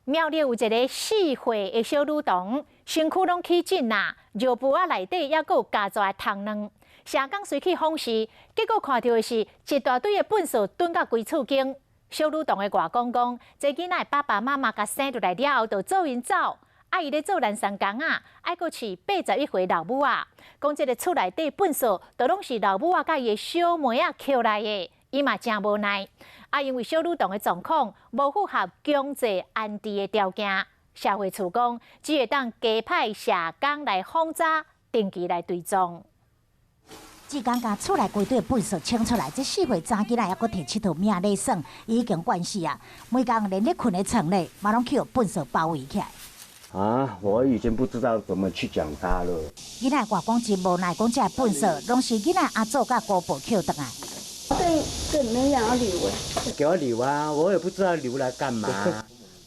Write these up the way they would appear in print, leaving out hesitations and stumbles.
苗栗有一个4岁的小女童，身躯拢起疹啦，尿布啊内底还阁有加蛇的虫卵。社工随去访视，结果看到的是一大堆的粪扫蹲到规厝间。小女童的外公讲，这囡仔爸爸妈妈甲生出来了后，就做因走。啊，伊咧做南山工啊，还阁饲81岁老母啊。讲这个厝内底粪扫，都拢是老母啊甲伊的小妹啊捡来的。伊嘛真无奈，啊，因为小女童的状况无符合强制安置的条件，社会处讲只会当加派社工来访查，定期来追踪。志刚将厝内规堆粪扫清出来，这4岁查囡仔还阁摕7头命咧耍，已经惯死啊！每工连咧困的床咧，嘛拢去有粪扫包围起来。啊，我已经不知道怎么去讲他了。囡仔外公真无奈，讲这粪扫拢是囡仔阿祖甲姑婆捡倒来。对，没人要理我。给我留啊，我也不知道留来干嘛。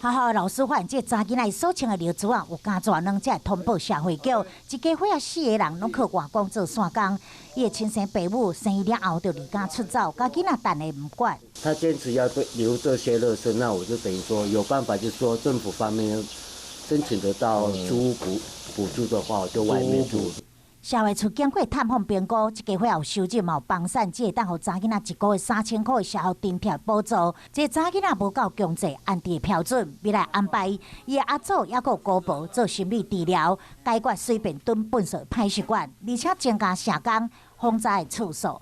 学校的老师发现，这查囡仔所穿的尿纸啊，有加蛇卵，才通报社会局。一家伙啊，4个人拢靠外公做散工。伊的亲生父母生伊了后就离家出走，甲囡仔等下唔管。他坚持要留这些垃圾，那我就等于说有办法，就是说政府方面申请得到租屋补助的话，我就外面住。社会处经过探访评估，这家伙有收入嘛有帮伞，只会当互查囡仔1个月3000块的社校津贴补助。这查囡仔无够强制安置的标准，要来安排伊的阿祖也有姑婆做心理治疗，解决随便蹲粪扫歹习惯，而且增加社工访查的次数。